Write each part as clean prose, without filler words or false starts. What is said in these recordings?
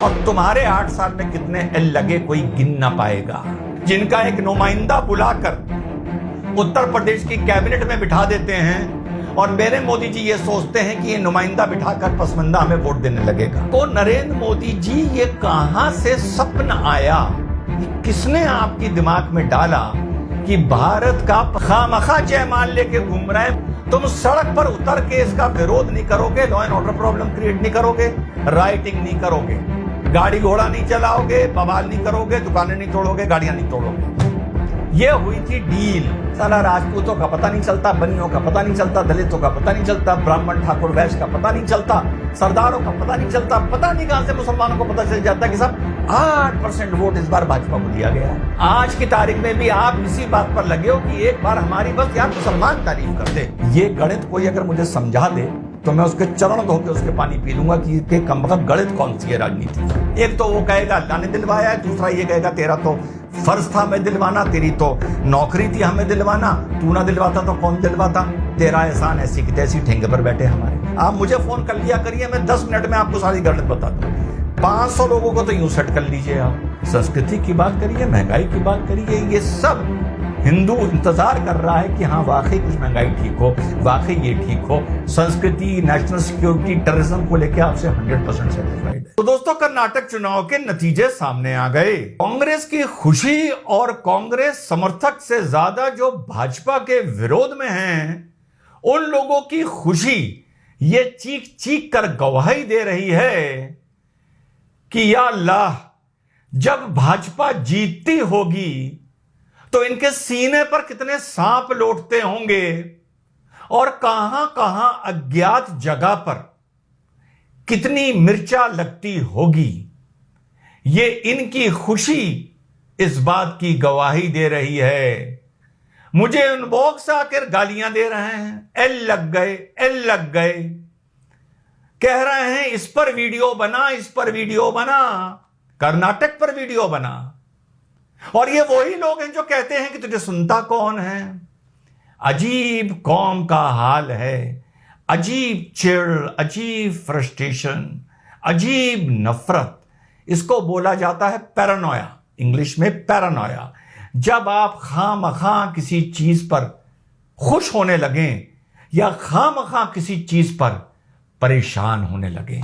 और तुम्हारे 8 साल में कितने एल लगे कोई गिन ना पाएगा। जिनका एक नुमाइंदा बुलाकर उत्तर प्रदेश की कैबिनेट में बिठा देते हैं और मेरे मोदी जी ये सोचते हैं कि ये नुमाइंदा बिठाकर पसमंदा हमें वोट देने लगेगा। तो नरेंद्र मोदी जी ये कहां से सपन आया, किसने आपकी दिमाग में डाला कि भारत का खामखा जयमाल लेके घूम रहे हैं। तुम सड़क पर उतर के इसका विरोध नहीं करोगे, law and order problem create नहीं करोगे, राइटिंग नहीं करोगे, गाड़ी घोड़ा नहीं चलाओगे, बवाल नहीं करोगे, दुकानें नहीं तोड़ोगे, गाड़ियां नहीं तोड़ोगे। ये हुई थी डील। साला राजपूतों का पता नहीं चलता, बनियों का पता नहीं चलता, दलितों का पता नहीं चलता, ब्राह्मण ठाकुर वैश्य का पता नहीं चलता, सरदारों का पता नहीं चलता, पता नहीं कहां से मुसलमानों को पता चल जाता कि सब 8% वोट इस बार भाजपा को दिया गया है। आज की तारीख में भी आप इसी बात पर लगे हो कि एक बार हमारी बस यार मुसलमान तारीफ कर दे। ये गणित कोई अगर मुझे समझा दे तो मैं उसके चरण धो के उसके पानी पी लूंगा कि कम वक्त गणित कौन सी है राजनीति। एक तो वो कहेगा अल्लाह ने दिलवाया है, दूसरा ये कहेगा तेरा तो फर्ज था हमें दिलवाना, तेरी तो नौकरी थी हमें दिलवाना, तू ना दिलवाता तो कौन दिलवाता, तेरा एहसान ऐसी की तैसी ठेंगे पर बैठे हमारे। आप मुझे फोन कर लिया करिए, मैं 10 मिनट में आपको सारी गणित बता दूं। 500 लोगों को तो यूं सेट कर लीजिए। आप संस्कृति की बात करिए, महंगाई की बात करिए, ये सब हिंदू इंतजार कर रहा है कि हाँ वाकई कुछ महंगाई ठीक हो, वाकई ये ठीक हो। संस्कृति, नेशनल सिक्योरिटी, टेररिज्म को लेकर आपसे 100% सेटिस्फाइड है। तो दोस्तों कर्नाटक चुनाव के नतीजे सामने आ गए। कांग्रेस की खुशी और कांग्रेस समर्थक से ज्यादा जो भाजपा के विरोध में हैं, उन लोगों की खुशी ये चीख चीख कर गवाही दे रही है कि या अल्लाह जब भाजपा जीतती होगी तो इनके सीने पर कितने सांप लौटते होंगे और कहां कहां अज्ञात जगह पर कितनी मिर्चा लगती होगी। ये इनकी खुशी इस बात की गवाही दे रही है। मुझे इनबॉक्स आकर गालियां दे रहे हैं, एल लग गए, एल लग गए, कह रहे हैं इस पर वीडियो बना, इस पर वीडियो बना, कर्नाटक पर वीडियो बना। और ये वही लोग हैं जो कहते हैं कि तुझे सुनता कौन है। अजीब कौम का हाल है, अजीब चिढ़, अजीब फ्रस्ट्रेशन, अजीब नफरत। इसको बोला जाता है पैरानोया, इंग्लिश में पैरानोया। जब आप खामखा किसी चीज पर खुश होने लगें या खामखा किसी चीज पर परेशान होने लगें।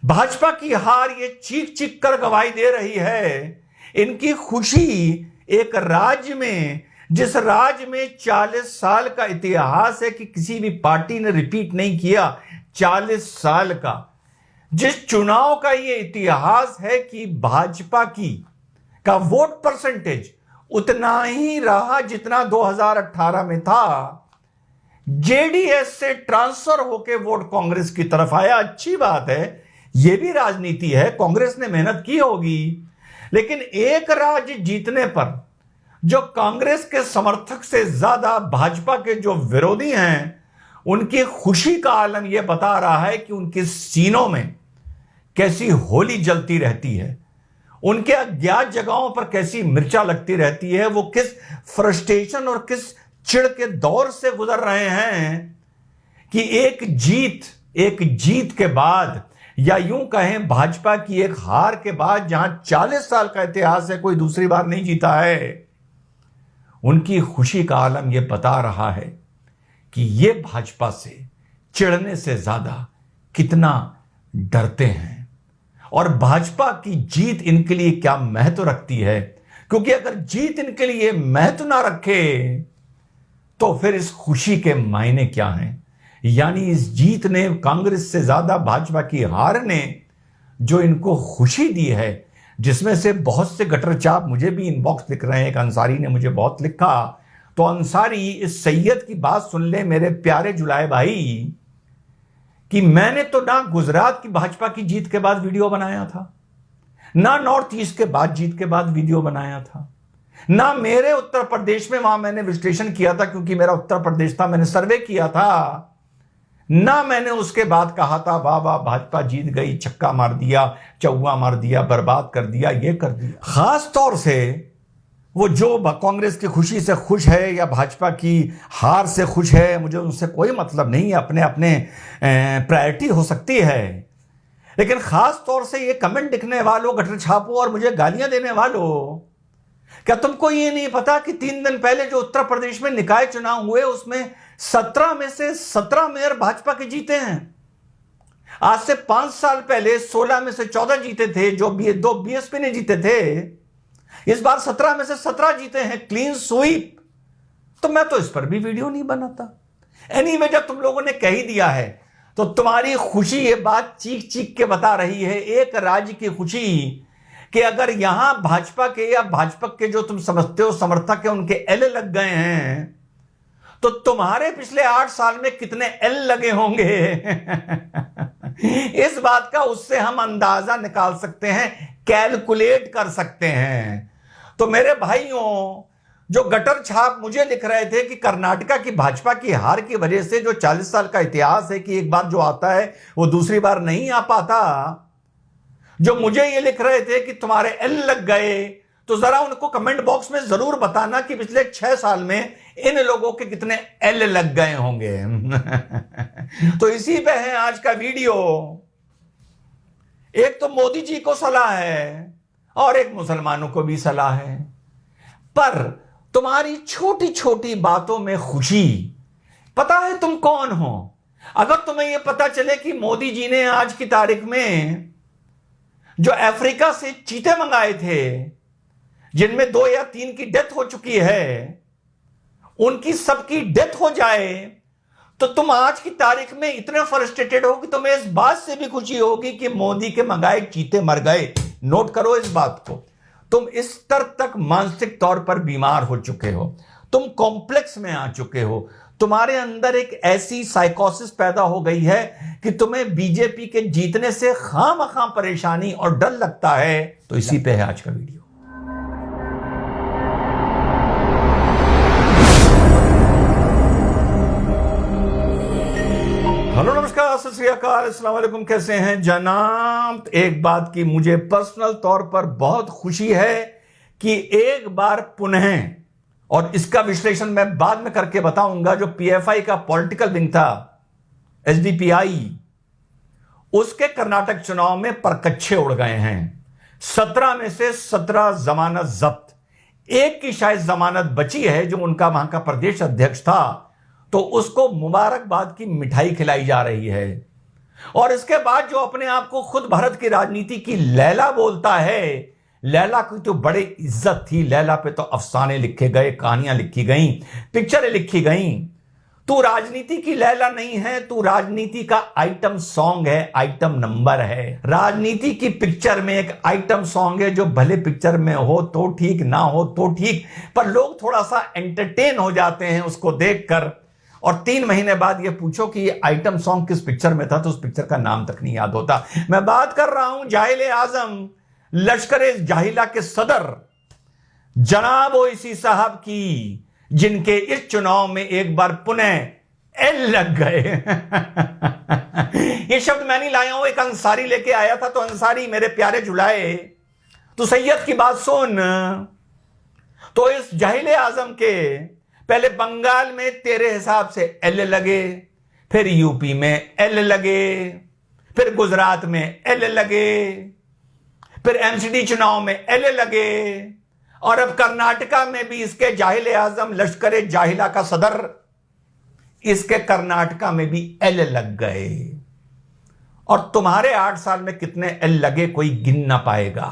भाजपा की हार ये चीख चीख कर गवाही दे रही है। इनकी खुशी एक राज्य में, जिस राज्य में 40 साल का इतिहास है कि किसी भी पार्टी ने रिपीट नहीं किया, 40 साल का, जिस चुनाव का ये इतिहास है कि भाजपा का वोट परसेंटेज उतना ही रहा जितना 2018 में था। जेडीएस से ट्रांसफर होकर वोट कांग्रेस की तरफ आया, अच्छी बात है, यह भी राजनीति है, कांग्रेस ने मेहनत की होगी। लेकिन एक राज्य जीतने पर जो कांग्रेस के समर्थक से ज्यादा भाजपा के जो विरोधी हैं, उनकी खुशी का आलम यह बता रहा है कि उनके सीनों में कैसी होली जलती रहती है, उनके अज्ञात जगहों पर कैसी मिर्चा लगती रहती है, वो किस फ्रस्ट्रेशन और किस चिढ़ के दौर से गुजर रहे हैं कि एक जीत के बाद, या यूं कहें भाजपा की एक हार के बाद, जहां 40 साल का इतिहास है, कोई दूसरी बार नहीं जीता है, उनकी खुशी का आलम यह बता रहा है कि ये भाजपा से चिढ़ने से ज्यादा कितना डरते हैं और भाजपा की जीत इनके लिए क्या महत्व रखती है। क्योंकि अगर जीत इनके लिए महत्व ना रखे तो फिर इस खुशी के मायने क्या हैं। यानी इस जीत ने, कांग्रेस से ज्यादा भाजपा की हार ने जो इनको खुशी दी है, जिसमें से बहुत से गटर चाप मुझे भी इनबॉक्स लिख रहे हैं। एक अंसारी ने मुझे बहुत लिखा, तो अंसारी इस सैयद की बात सुन ले मेरे प्यारे जुलाए भाई, कि मैंने तो ना गुजरात की भाजपा की जीत के बाद वीडियो बनाया था, ना नॉर्थ ईस्ट के बाद जीत के बाद वीडियो बनाया था, ना मेरे उत्तर प्रदेश में, वहां मैंने विश्लेषण किया था क्योंकि मेरा उत्तर प्रदेश था, मैंने सर्वे किया था, ना मैंने उसके बाद कहा था वाह वाह भाजपा जीत गई, छक्का मार दिया, चौवा मार दिया, बर्बाद कर दिया, ये कर दिया। खास तौर से वो जो कांग्रेस की खुशी से खुश है या भाजपा की हार से खुश है, मुझे उनसे कोई मतलब नहीं है, अपने अपने प्रायोरिटी हो सकती है। लेकिन खास तौर से ये कमेंट लिखने वालों, गटर छापों और मुझे गालियां देने वालों, क्या तुमको ये नहीं पता कि 3 दिन पहले जो उत्तर प्रदेश में निकाय चुनाव हुए उसमें 17 में से 17 मेयर भाजपा के जीते हैं। आज से 5 साल पहले 16 में से 14 जीते थे, जो 2 बीएसपी ने जीते थे। इस बार 17 में से 17 जीते हैं, क्लीन स्वीप। तो मैं तो इस पर भी वीडियो नहीं बनाता। एनीवे, जब तुम लोगों ने कह ही दिया है तो तुम्हारी खुशी ये बात चीख चीख के बता रही है, एक राज्य की खुशी, कि अगर यहां भाजपा के या भाजपा के जो तुम समझते हो समर्थक है उनके एल लग गए हैं, तो तुम्हारे पिछले 8 साल में कितने एल लगे होंगे इस बात का उससे हम अंदाजा निकाल सकते हैं, कैलकुलेट कर सकते हैं। तो मेरे भाइयों, जो गटर छाप मुझे लिख रहे थे कि कर्नाटका की भाजपा की हार की वजह से, जो 40 साल का इतिहास है कि एक बार जो आता है वो दूसरी बार नहीं आ पाता, जो मुझे ये लिख रहे थे कि तुम्हारे एल लग गए, तो जरा उनको कमेंट बॉक्स में जरूर बताना कि पिछले 6 साल में इन लोगों के कितने एल लग गए होंगे तो इसी पे है आज का वीडियो। एक तो मोदी जी को सलाह है और एक मुसलमानों को भी सलाह है, पर तुम्हारी छोटी छोटी बातों में खुशी। पता है तुम कौन हो? अगर तुम्हें यह पता चले कि मोदी जी ने आज की तारीख में जो अफ्रीका से चीते मंगाए थे, जिनमें 2 या 3 की डेथ हो चुकी है, उनकी सबकी डेथ हो जाए, तो तुम आज की तारीख में इतने फ्रस्ट्रेटेड हो कि तुम्हें इस बात से भी खुशी होगी कि मोदी के मंगाए चीते मर गए। नोट करो इस बात को। तुम इस स्तर तक मानसिक तौर पर बीमार हो चुके हो, तुम कॉम्प्लेक्स में आ चुके हो, तुम्हारे अंदर एक ऐसी साइकोसिस पैदा हो गई है कि तुम्हें बीजेपी के जीतने से खामखा परेशानी और डर लगता है। तो इसी पे है आज का वीडियो। हेलो, नमस्कार, सत श्री अकाल, अस्सलाम वालेकुम। कैसे हैं जनाब? एक बात की मुझे पर्सनल तौर पर बहुत खुशी है कि एक बार पुनः, और इसका विश्लेषण मैं बाद में करके बताऊंगा, जो पीएफआई का पॉलिटिकल विंग था, एसडीपीआई, उसके कर्नाटक चुनाव में परकच्छे उड़ गए हैं। 17 में से 17 जमानत जब्त, एक की शायद जमानत बची है जो उनका वहां का प्रदेश अध्यक्ष था, तो उसको मुबारकबाद की मिठाई खिलाई जा रही है। और इसके बाद जो अपने आप को खुद भारत की राजनीति की लैला बोलता है, लैला की तो बड़ी इज्जत थी, लैला पे तो अफसाने लिखे गए, कहानियां लिखी गई, पिक्चरें लिखी गई। तू राजनीति की लैला नहीं है, तू राजनीति का आइटम सॉन्ग है, आइटम नंबर है। राजनीति की पिक्चर में एक आइटम सॉन्ग है जो भले पिक्चर में हो तो ठीक, ना हो तो ठीक, पर लोग थोड़ा सा एंटरटेन हो जाते हैं उसको देखकर। और 3 महीने बाद ये पूछो कि ये आइटम सॉन्ग किस पिक्चर में था, तो उस पिक्चर का नाम तक नहीं याद होता। मैं बात कर रहा हूं जाहिल आजम, लश्कर जाहिला के सदर जनाब ओवैसी साहब की, जिनके इस चुनाव में एक बार पुनः एल लग गए ये शब्द मैं नहीं लाया हूं, एक अंसारी लेके आया था। तो अंसारी मेरे प्यारे जुलाए, तो सैयद की बात सुन। तो इस जाहिल आजम के पहले बंगाल में तेरे हिसाब से एल लगे, फिर यूपी में एल लगे, फिर गुजरात में एल लगे, फिर एमसीडी चुनाव में एल लगे, और अब कर्नाटका में भी इसके जाहिल आजम लश्कर जाहिला का सदर, इसके कर्नाटका में भी एल लग गए। और तुम्हारे 8 साल में कितने एल लगे कोई गिन ना पाएगा,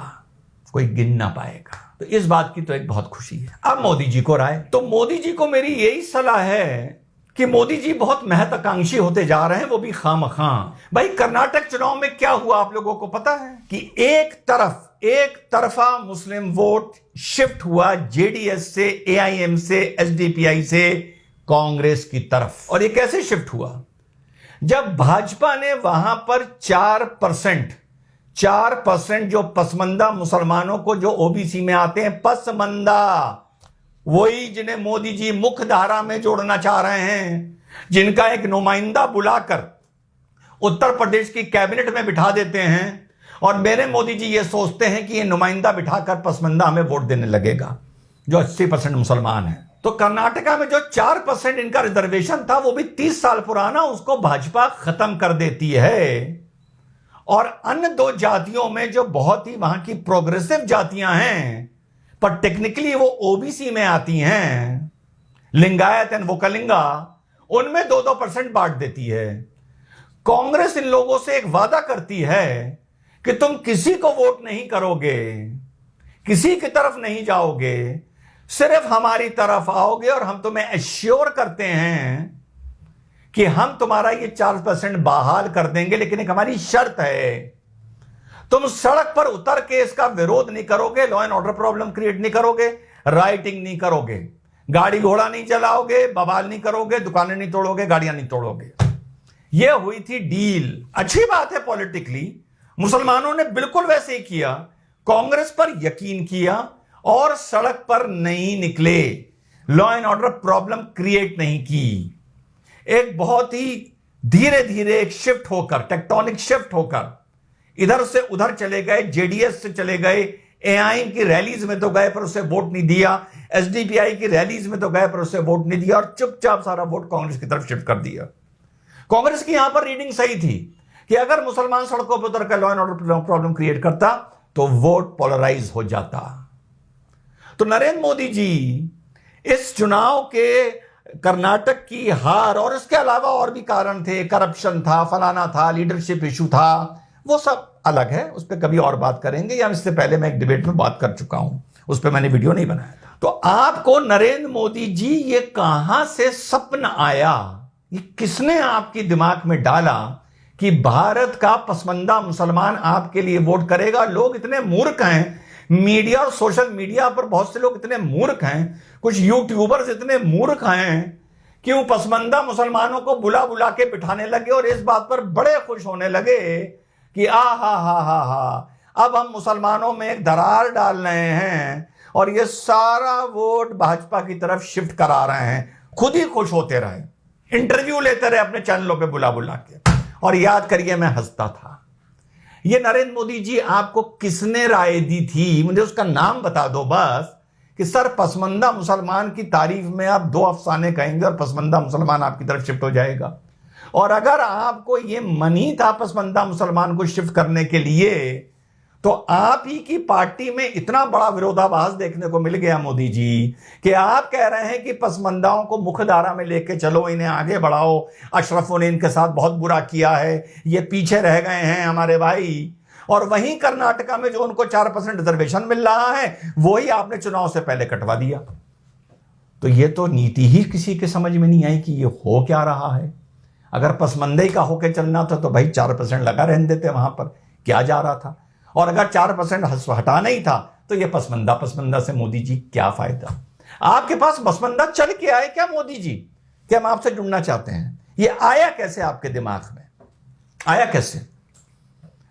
कोई गिन ना पाएगा। तो इस बात की तो एक बहुत खुशी है। अब मोदी जी को राय, तो मोदी जी को मेरी यही सलाह है कि मोदी जी बहुत महत्वाकांक्षी होते जा रहे हैं, वो भी खामखा। भाई, कर्नाटक चुनाव में क्या हुआ आप लोगों को पता है कि एक तरफा मुस्लिम वोट शिफ्ट हुआ जेडीएस से, एआईएम से, एसडीपीआई से कांग्रेस की तरफ। और ये कैसे शिफ्ट हुआ? जब भाजपा ने वहां पर 4% जो पसमंदा मुसलमानों को, जो ओबीसी में आते हैं, पसमंदा, वही जिन्हें मोदी जी मुख्य धारा में जोड़ना चाह रहे हैं, जिनका एक नुमाइंदा बुलाकर उत्तर प्रदेश की कैबिनेट में बिठा देते हैं, और मेरे मोदी जी ये सोचते हैं कि ये नुमाइंदा बिठाकर पसमंदा हमें वोट देने लगेगा, जो 80% मुसलमान है। तो कर्नाटका में जो 4% इनका रिजर्वेशन था, वो भी 30 साल पुराना, उसको भाजपा खत्म कर देती है। और अन्य दो जातियों में जो बहुत ही वहां की प्रोग्रेसिव जातियां हैं, पर टेक्निकली वो ओबीसी में आती हैं, लिंगायत एंड वोकलिंगा, उनमें 2-2% बांट देती है। कांग्रेस इन लोगों से एक वादा करती है कि तुम किसी को वोट नहीं करोगे, किसी की तरफ नहीं जाओगे, सिर्फ हमारी तरफ आओगे और हम तुम्हें एश्योर करते हैं कि हम तुम्हारा ये 4% बहाल कर देंगे, लेकिन एक हमारी शर्त है, तुम सड़क पर उतर के इसका विरोध नहीं करोगे, law and order problem create नहीं करोगे, राइटिंग नहीं करोगे, गाड़ी घोड़ा नहीं चलाओगे, बवाल नहीं करोगे, दुकानें नहीं तोड़ोगे, गाड़ियां नहीं तोड़ोगे। यह हुई थी डील। अच्छी बात है, पॉलिटिकली मुसलमानों ने बिल्कुल वैसे ही किया, कांग्रेस पर यकीन किया और सड़क पर नहीं निकले, law and order problem create नहीं की। एक बहुत ही धीरे धीरे एक शिफ्ट होकर, टेक्टोनिक शिफ्ट होकर इधर से उधर चले गए, जेडीएस से चले गए, एआईएम की रैलीज में तो गए पर उसे वोट नहीं दिया, एसडीपीआई की रैलीज में तो गए पर उसे वोट नहीं दिया और चुपचाप सारा वोट कांग्रेस की तरफ शिफ्ट कर दिया। कांग्रेस की यहां पर रीडिंग सही थी कि अगर मुसलमान सड़कों पर उतर कर law and order problem create करता तो वोट पोलराइज हो जाता। तो नरेंद्र मोदी जी इस चुनाव के कर्नाटक की हार, और इसके अलावा और भी कारण थे, करप्शन था, फलाना था, लीडरशिप इशू था, वो सब अलग है, उस पर कभी और बात करेंगे, या इससे पहले मैं एक डिबेट में बात कर चुका हूं, उस पर मैंने वीडियो नहीं बनाया था। तो आपको नरेंद्र मोदी जी ये कहां से सपना आया, ये किसने आपके दिमाग में डाला कि भारत का पसमंदा मुसलमान आपके लिए वोट करेगा? लोग इतने मूर्ख हैं, मीडिया और सोशल मीडिया पर बहुत से लोग इतने मूर्ख हैं, कुछ यूट्यूबर्स इतने मूर्ख हैं कि वो पसमंदा मुसलमानों को बुला बुला के बिठाने लगे और इस बात पर बड़े खुश होने लगे कि हा, अब हम मुसलमानों में एक दरार डाल रहे हैं और ये सारा वोट भाजपा की तरफ शिफ्ट करा रहे हैं। खुद ही खुश होते रहे, इंटरव्यू लेते रहे अपने चैनलों पे बुला बुला के, और याद करिए मैं हंसता था। ये नरेंद्र मोदी जी आपको किसने राय दी थी? मुझे उसका नाम बता दो बस, कि सर पसमंदा मुसलमान की तारीफ में आप 2 अफसाने कहेंगे और पसमंदा मुसलमान आपकी तरफ शिफ्ट हो जाएगा। और अगर आपको ये मन ही था पसमंदा मुसलमान को शिफ्ट करने के लिए, तो आप ही की पार्टी में इतना बड़ा विरोधाभास देखने को मिल गया मोदी जी, कि आप कह रहे हैं कि पसमंदाओं को मुख्यधारा में लेके चलो, इन्हें आगे बढ़ाओ, अशरफों ने इनके साथ बहुत बुरा किया है, ये पीछे रह गए हैं हमारे भाई, और वहीं कर्नाटका में जो उनको 4% रिजर्वेशन मिल रहा है वही आपने चुनाव से पहले कटवा दिया। तो ये तो नीति ही किसी के समझ में नहीं आई कि ये हो क्या रहा है। अगर पसमंदे का होके चलना था तो भाई 4% लगा रहने देते, वहां पर क्या जा रहा था, और अगर 4% हटाना ही था तो ये पसमंदा से मोदी जी क्या फायदा? आपके पास पसमंदा चल के आए क्या मोदी जी? कि हम आपसे जुड़ना चाहते हैं, ये आया कैसे आपके दिमाग में, आया कैसे?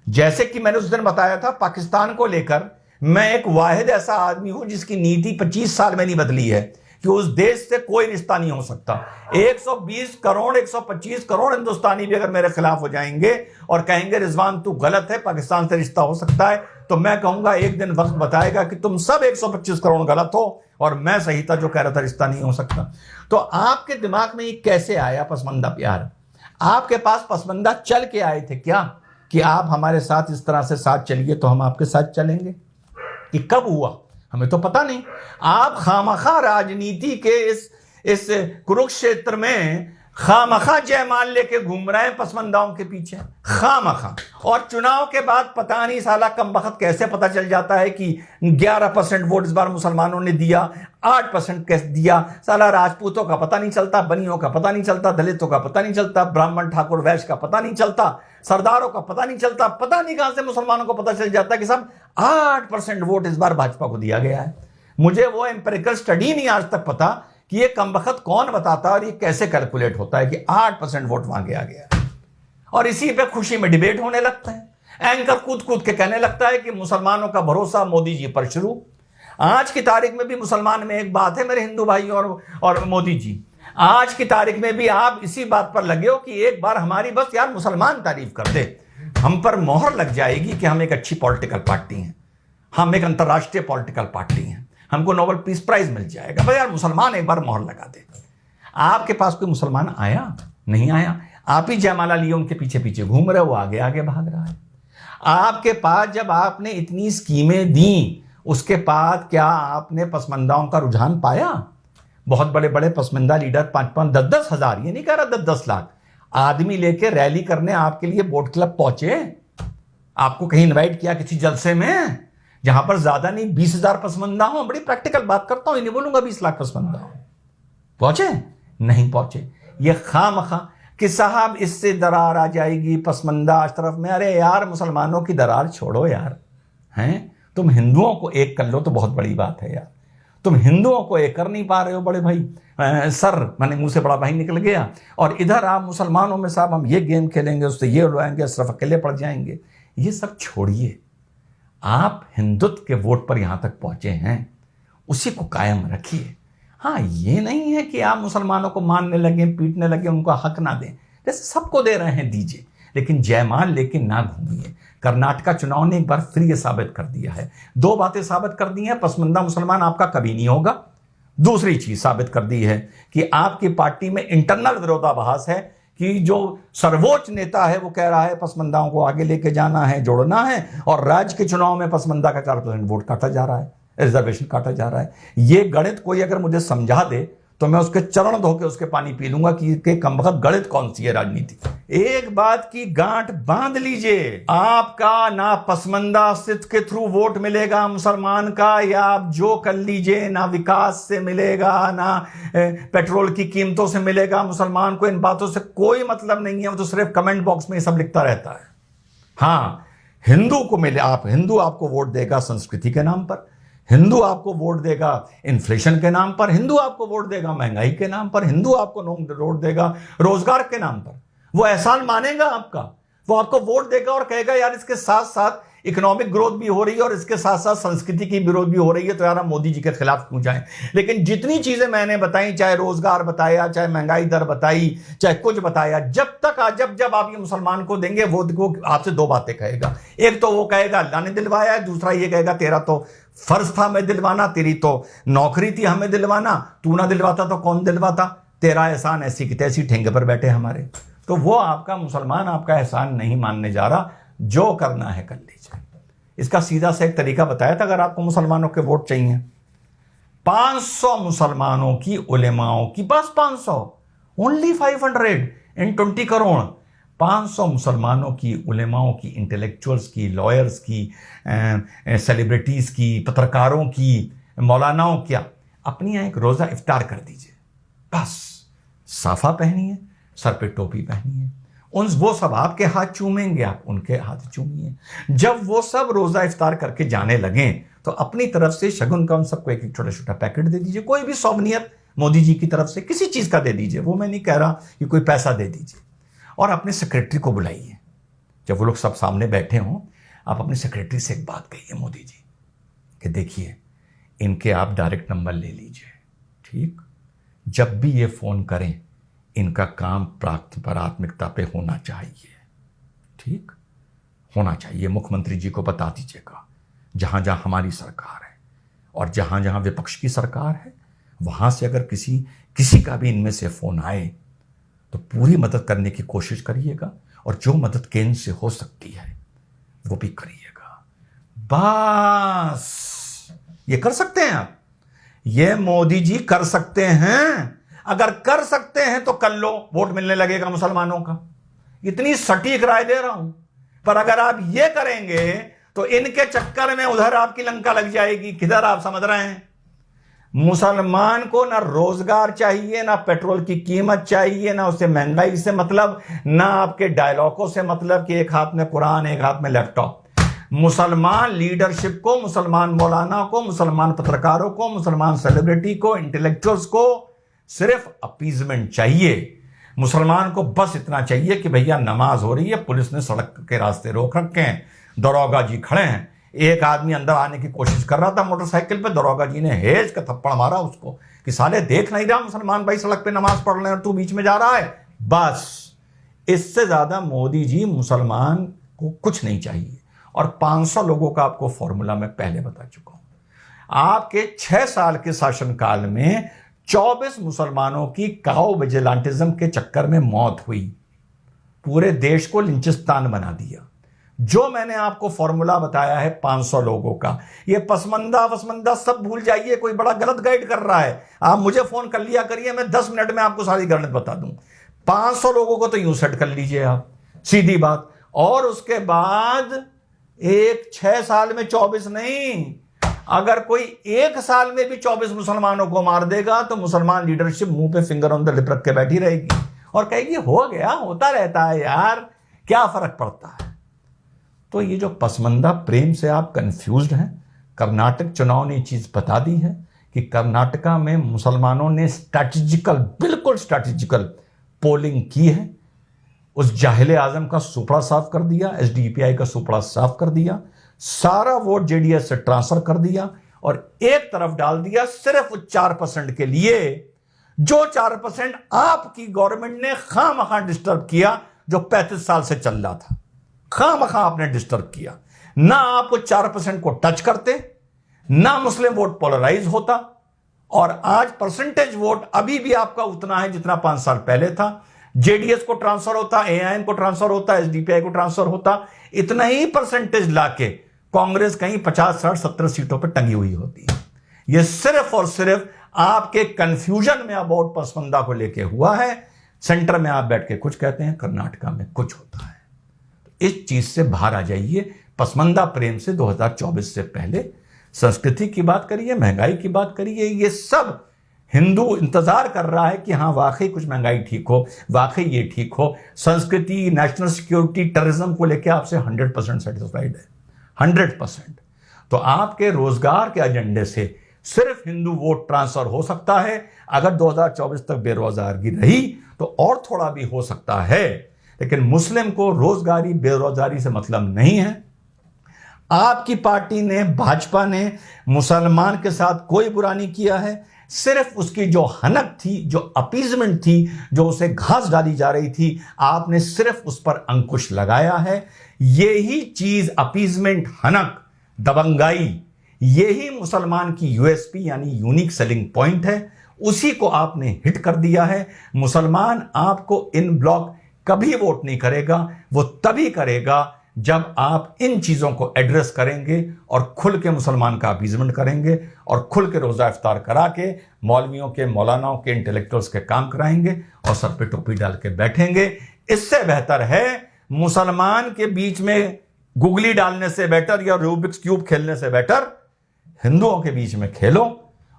जैसे कि मैंने उस दिन बताया था, पाकिस्तान को लेकर मैं एक वाहिद ऐसा आदमी हूं जिसकी नीति 25 साल में नहीं बदली है कि उस देश से कोई रिश्ता नहीं हो सकता। 120 करोड़ 125 करोड़ हिंदुस्तानी भी अगर मेरे खिलाफ हो जाएंगे और कहेंगे रिजवान तू गलत है, पाकिस्तान से रिश्ता हो सकता है, तो मैं कहूंगा एक दिन वक्त बताएगा कि तुम सब 125 करोड़ गलत हो और मैं सही था जो कह रहा था रिश्ता नहीं हो सकता। तो आपके दिमाग में ये कैसे आया पसमंदा प्यार? आपके पास पसमंदा चल के आए थे क्या कि आप हमारे साथ इस तरह से साथ चलिए तो हम आपके साथ चलेंगे? कि कब हुआ हमें तो पता नहीं। आप खामखा राजनीति के इस कुरुक्षेत्र में खामखा जयमाल लेके घूम रहे हैं पसमंदाओं के पीछे, खामखा। और चुनाव के बाद पता नहीं साला कमबख्त कैसे पता चल जाता है कि 11% वोट इस बार मुसलमानों ने दिया, 8% कैसे दिया। साला राजपूतों का पता नहीं चलता, बनियों का पता नहीं चलता, दलितों का पता नहीं चलता, ब्राह्मण ठाकुर वैश्य का पता नहीं चलता, सरदारों का पता नहीं चलता, पता नहीं कहां से मुसलमानों को पता चल जाता है कि सब 8% वोट इस बार भाजपा को दिया गया है। मुझे वो एम्पिरिकल स्टडी नहीं आज तक पता कि ये कमबख्त कौन बताता है और ये कैसे कैलकुलेट होता है कि 8% वोट वहां गया गया। और इसी पे खुशी में डिबेट होने लगता है, एंकर कूद कूद के कहने लगता है कि मुसलमानों का भरोसा मोदी जी पर शुरू। आज की तारीख में भी मुसलमान में एक बात है मेरे हिंदू भाई और मोदी जी, आज की तारीख में भी आप इसी बात पर लगे हो कि एक बार हमारी बस यार मुसलमान तारीफ कर दे, हम पर मोहर लग जाएगी कि हम एक अच्छी पॉलिटिकल पार्टी हैं, हम एक अंतर्राष्ट्रीय पॉलिटिकल पार्टी हैं, हमको नोबेल पीस प्राइज मिल जाएगा। भाई यार मुसलमान एक बार मोहर लगा दे। आपके पास कोई मुसलमान आया? नहीं आया। आप ही जयमाला लिए उनके पीछे पीछे घूम रहे हो, आगे आगे भाग रहा है। आपके पास जब आपने इतनी स्कीमें दी, उसके बाद क्या आपने पसमंदाओं का रुझान पाया? बहुत बड़े बड़े पसमंदा लीडर 5-5, 10-10 हजार, ये नहीं कह रहा 10-10 लाख आदमी लेके रैली करने आपके लिए बोट क्लब पहुंचे। आपको कहीं इनवाइट किया किसी जलसे में जहां पर ज्यादा नहीं 20,000 पसमंदा हो? बड़ी प्रैक्टिकल बात करता हूं, ये नहीं बोलूंगा 20 लाख पसमंदा हो। पहुंचे? नहीं पहुंचे। ये खामखा कि साहब इससे दरार आ जाएगी पसमंदा इस तरफ में। अरे यार, मुसलमानों की दरार छोड़ो यार, हैं? तुम हिंदुओं को एक कर लो तो बहुत बड़ी बात है यार। तुम हिंदुओं को एक कर नहीं पा रहे हो बड़े भाई, सर मैंने मुंह से बड़ा भाई निकल गया। और इधर आप मुसलमानों में साहब हम ये गेम खेलेंगे, उससे ये उड़वाएंगे, सिर्फ अकेले पड़ जाएंगे। ये सब छोड़िए, आप हिंदुत्व के वोट पर यहां तक पहुंचे हैं, उसी को कायम रखिए। हाँ, ये नहीं है कि आप मुसलमानों को मारने लगे, पीटने लगे, उनको हक ना दें, जैसे सबको दे रहे हैं दीजिए, लेकिन जयमाल लेके ना घूमिए। कर्नाटका चुनाव ने एक बार फिर ये साबित कर दिया है, दो बातें साबित कर दी हैं, पसमंदा मुसलमान आपका कभी नहीं होगा। दूसरी चीज साबित कर दी है कि आपकी पार्टी में इंटरनल विरोधाभास है कि जो सर्वोच्च नेता है वो कह रहा है पसमंदाओं को आगे लेके जाना है, जोड़ना है, और राज्य के चुनाव में पसमंदा का 4% वोट काटा जा रहा है, रिजर्वेशन काटा जा रहा है। ये गणित कोई अगर मुझे समझा दे तो मैं उसके चरण धो के उसके पानी पी लूंगा कि कमबख्त गणित कौन सी है राजनीति। एक बात की गांठ बांध लीजिए, आपका ना पसमंदा अस्तित्व के थ्रू वोट मिलेगा मुसलमान का, या आप जो कर लीजिए, ना विकास से मिलेगा, ना पेट्रोल की कीमतों से मिलेगा। मुसलमान को इन बातों से कोई मतलब नहीं है, वो तो सिर्फ कमेंट बॉक्स में ये सब लिखता रहता है। हाँ, हिंदू को मिले, हिंदू आपको वोट देगा संस्कृति के नाम पर, हिंदू आपको वोट देगा इन्फ्लेशन के नाम पर, हिंदू आपको वोट देगा महंगाई के नाम पर, हिंदू आपको वोट देगा रोजगार के नाम पर। वो एहसान मानेगा आपका, वो आपको वोट देगा और कहेगा यार इसके साथ साथ इकोनॉमिक ग्रोथ भी हो रही है और इसके साथ साथ संस्कृति की विरोध भी हो रही है, तो यार हम मोदी जी के खिलाफ क्यों जाएं। लेकिन जितनी चीजें मैंने बताई, चाहे रोजगार बताया, चाहे महंगाई दर बताई, चाहे कुछ बताया, जब आप ये मुसलमान को देंगे वो आपसे दो बातें कहेगा। एक तो वो कहेगा अल्लाह ने दिलवाया है, दूसरा ये कहेगा तेरा तो फर्ज था हमें दिलवाना, तेरी तो नौकरी थी हमें दिलवाना, तू ना दिलवाता तो कौन दिलवाता, तेरा एहसान ऐसी की तैसी ठेंगे पर बैठे हमारे। तो वो आपका मुसलमान आपका एहसान नहीं मानने जा रहा, जो करना है कर लीजिए। इसका सीधा सा एक तरीका बताया था, अगर आपको मुसलमानों के वोट चाहिए, 500 मुसलमानों की उलेमाओं की, बस 500, ओनली 500 इन 20 करोड़, 500 मुसलमानों की उलेमाओं की, इंटेलेक्चुअल्स की, लॉयर्स की, सेलिब्रिटीज की, पत्रकारों की, मौलानाओं क्या, अपनी यहाँ एक रोजा इफ्तार कर दीजिए। बस साफा पहनिए, सर पे टोपी पहनिए, वो सब आपके हाथ चूमेंगे, आप उनके हाथ चूमिए। जब वो सब रोजा इफ्तार करके जाने लगे तो अपनी तरफ से शगुन का उन सबको एक एक छोटा छोटा पैकेट दे दीजिए, कोई भी सौवनियत मोदी जी की तरफ से किसी चीज का दे दीजिए। वो मैं नहीं कह रहा कि कोई पैसा दे दीजिए। और अपने सेक्रेटरी को बुलाइए, जब वो लोग सब सामने बैठे हों, आप अपने सेक्रेटरी से एक बात कहिए मोदी जी कि देखिए इनके आप डायरेक्ट नंबर ले लीजिए, ठीक, जब भी ये फोन करें इनका काम प्राथमिकता पे होना चाहिए, ठीक होना चाहिए। मुख्यमंत्री जी को बता दीजिएगा, जहां जहां हमारी सरकार है और जहां जहां विपक्ष की सरकार है, वहां से अगर किसी का भी इनमें से फोन आए तो पूरी मदद करने की कोशिश करिएगा, और जो मदद केंद्र से हो सकती है वो भी करिएगा। बस ये कर सकते हैं आप, ये मोदी जी कर सकते हैं। अगर कर सकते हैं तो कर लो, वोट मिलने लगेगा मुसलमानों का। इतनी सटीक राय दे रहा हूं। पर अगर आप ये करेंगे तो इनके चक्कर में उधर आपकी लंका लग जाएगी। किधर, आप समझ रहे हैं? मुसलमान को ना रोजगार चाहिए, ना पेट्रोल की कीमत चाहिए, ना उससे महंगाई से मतलब, ना आपके डायलॉगों से मतलब कि एक हाथ में कुरान एक हाथ में लैपटॉप। मुसलमान लीडरशिप को, मुसलमान मौलाना को, मुसलमान पत्रकारों को, मुसलमान सेलिब्रिटी को, इंटेलेक्चुअल्स को सिर्फ अपीजमेंट चाहिए। मुसलमान को बस इतना चाहिए कि भैया नमाज हो रही है, पुलिस ने सड़क के रास्ते रोक रखे हैं, दरोगा जी खड़े हैं। एक आदमी अंदर आने की कोशिश कर रहा था मोटरसाइकिल पे, दरोगा जी ने हेज का थप्पड़ मारा उसको कि साले देख नहीं रहा मुसलमान भाई सड़क पे नमाज पढ़ रहे हैं और तू बीच में जा रहा है। बस इससे ज्यादा मोदी जी मुसलमान को कुछ नहीं चाहिए। और 500 लोगों का आपको फॉर्मूला मैं पहले बता चुका हूं। आपके 6 साल के शासनकाल में 24 मुसलमानों की काओ विजिलेंटिज्म के चक्कर में मौत हुई। पूरे देश को लिंचिस्तान बना दिया। जो मैंने आपको फॉर्मूला बताया है 500 लोगों का, ये पसमंदा सब भूल जाइए। कोई बड़ा गलत गाइड कर रहा है, आप मुझे फोन कर लिया करिए, मैं 10 मिनट में आपको सारी गणित बता दूं। 500 लोगों को तो यूं सेट कर लीजिए आप, सीधी बात। और उसके बाद 6 साल में 24 नहीं, अगर कोई 1 साल में भी 24 मुसलमानों को मार देगा तो मुसलमान लीडरशिप मुंह पे फिंगर ऑन द लिप रख के बैठी रहेगी और कहेगी हो गया, होता रहता है यार, क्या फर्क पड़ता है। तो ये जो पसमंदा प्रेम से आप कंफ्यूज्ड हैं, कर्नाटक चुनाव ने चीज बता दी है कि कर्नाटका में मुसलमानों ने बिल्कुल स्ट्रैटेजिकल पोलिंग की है। उस जाहिले आजम का सुपड़ा साफ कर दिया, एसडीपीआई का सुपड़ा साफ कर दिया, सारा वोट जेडीएस से ट्रांसफर कर दिया और एक तरफ डाल दिया सिर्फ 4% के लिए, जो 4% आपकी गवर्नमेंट ने खामखा डिस्टर्ब किया, जो 35 साल से चल रहा था। खामखा आपने डिस्टर्ब किया, ना आपको 4% को टच करते, ना मुस्लिम वोट पोलराइज होता, और आज परसेंटेज वोट अभी भी आपका उतना है जितना 5 साल पहले था। जेडीएस को ट्रांसफर होता, एआईएम को ट्रांसफर होता, एसडीपीआई को ट्रांसफर होता, इतना ही परसेंटेज लाके कांग्रेस कहीं 50, 60, 70 सीटों पर टंगी हुई होती है। यह सिर्फ और सिर्फ आपके कंफ्यूजन में अबाउट पसमंदा को लेके हुआ है। सेंटर में आप बैठ के कुछ कहते हैं, कर्नाटका में कुछ होता है। तो इस चीज से बाहर आ जाइए। पसमंदा प्रेम से 2024 से पहले संस्कृति की बात करिए, महंगाई की बात करिए, ये सब हिंदू इंतजार कर रहा है कि हाँ वाकई कुछ महंगाई ठीक हो, वाकई ये ठीक हो। संस्कृति, नेशनल सिक्योरिटी, टेररिज्म को लेकर आपसे 100% सेटिस्फाइड है, 100%। तो आपके रोजगार के एजेंडे से सिर्फ हिंदू वोट ट्रांसफर हो सकता है। अगर 2024 तक बेरोजगारी रही तो और थोड़ा भी हो सकता है, लेकिन मुस्लिम को रोजगारी, बेरोजगारी से मतलब नहीं है। आपकी पार्टी ने, भाजपा ने मुसलमान के साथ कोई बुरा नहीं किया है, सिर्फ उसकी जो हनक थी, जो अपीजमेंट थी, जो उसे घास डाली जा रही थी, आपने सिर्फ उस पर अंकुश लगाया है। यही चीज, अपीजमेंट, हनक, दबंगाई, यही मुसलमान की यूएसपी यानी यूनिक सेलिंग पॉइंट है। उसी को आपने हिट कर दिया है। मुसलमान आपको इन ब्लॉक कभी वोट नहीं करेगा, वो तभी करेगा जब आप इन चीजों को एड्रेस करेंगे और खुल के मुसलमान का अपीजमेंट करेंगे और खुल के रोजा इफ्तार करा के मौलवियों के, मौलानाओं के, इंटेलेक्चुअल्स के काम कराएंगे और सर पे टोपी डाल के बैठेंगे। इससे बेहतर है मुसलमान के बीच में गुगली डालने से बेटर या रूबिक्स क्यूब खेलने से बेटर हिंदुओं के बीच में खेलो,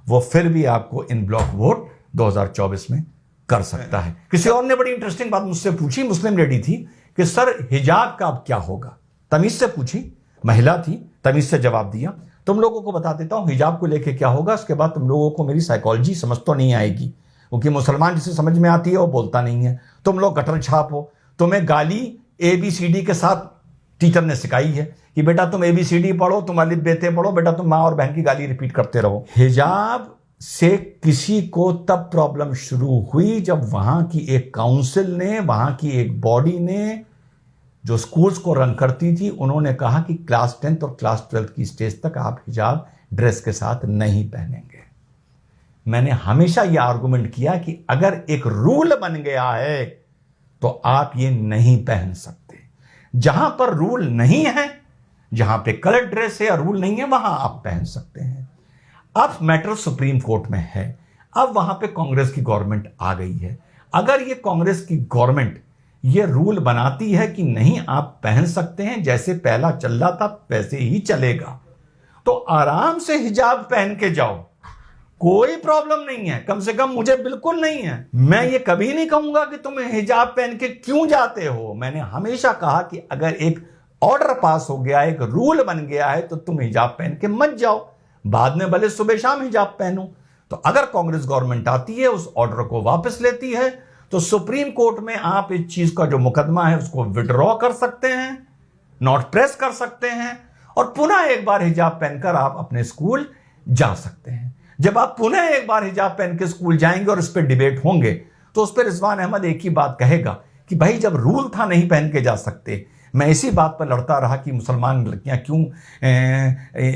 वो फिर भी आपको इन ब्लॉक वोट 2024 में कर सकता है। किसी और ने बड़ी इंटरेस्टिंग बात मुझसे पूछी, मुस्लिम लेडी थी, कि सर हिजाब का अब क्या होगा। तमीज से पूछी, महिला थी, तमीज से जवाब दिया। तुम लोगों को बता देता हूं हिजाब को लेके क्या होगा, उसके बाद तुम लोगों को मेरी साइकोलॉजी समझ तो नहीं आएगी, क्योंकि मुसलमान जिसे समझ में आती है वो बोलता नहीं है। तुम लोग गटर छाप हो, तुम्हें गाली ABCD के साथ टीचर ने सिखाई है कि बेटा तुम ABCD पढ़ो, तुम अलिफ बेते पढ़ो, बेटा तुम माँ और बहन की गाली रिपीट करते रहो। हिजाब से किसी को तब प्रॉब्लम शुरू हुई जब वहां की एक काउंसिल ने, वहां की एक बॉडी ने, जो स्कूल्स को रन करती थी, उन्होंने कहा कि क्लास 10th और क्लास 12th की स्टेज तक आप हिजाब ड्रेस के साथ नहीं पहनेंगे। मैंने हमेशा यह आर्गुमेंट किया कि अगर एक रूल बन गया है तो आप ये नहीं पहन सकते। जहां पर रूल नहीं है, जहां पे कलर ड्रेस है या रूल नहीं है, वहां आप पहन सकते हैं। अब मैटर सुप्रीम कोर्ट में है, अब वहां पे कांग्रेस की गवर्नमेंट आ गई है। अगर ये कांग्रेस की गवर्नमेंट ये रूल बनाती है कि नहीं आप पहन सकते हैं, जैसे पहला चल रहा था वैसे ही चलेगा, तो आराम से हिजाब पहन के जाओ, कोई प्रॉब्लम नहीं है। कम से कम मुझे बिल्कुल नहीं है। मैं ये कभी नहीं कहूंगा कि तुम हिजाब पहन के क्यों जाते हो। मैंने हमेशा कहा कि अगर एक ऑर्डर पास हो गया, एक रूल बन गया है, तो तुम हिजाब पहन के मत जाओ, बाद में भले सुबह शाम हिजाब पहनो। तो अगर कांग्रेस गवर्नमेंट आती है, उस ऑर्डर को वापस लेती है, तो सुप्रीम कोर्ट में आप इस चीज का जो मुकदमा है उसको विड्रॉ कर सकते हैं, नॉट प्रेस कर सकते हैं, और पुनः एक बार हिजाब पहनकर आप अपने स्कूल जा सकते हैं। जब आप पुनः एक बार हिजाब पहन के स्कूल जाएंगे और इस पर डिबेट होंगे, तो उस पर रिजवान अहमद एक ही बात कहेगा कि भाई जब रूल था नहीं पहन के जा सकते, मैं इसी बात पर लड़ता रहा कि मुसलमान लड़कियां क्यों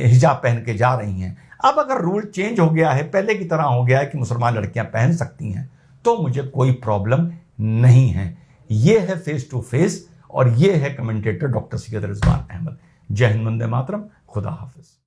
हिजाब पहन के जा रही हैं। अब अगर रूल चेंज हो गया है, पहले की तरह हो गया है कि मुसलमान लड़कियां पहन सकती हैं, तो मुझे कोई प्रॉब्लम नहीं है। यह है फेस टू फेस, और ये है कमेंटेटर डॉक्टर सैयद रिजवान अहमद। जय हिंद, वंदे मातरम, खुदा हाफिज।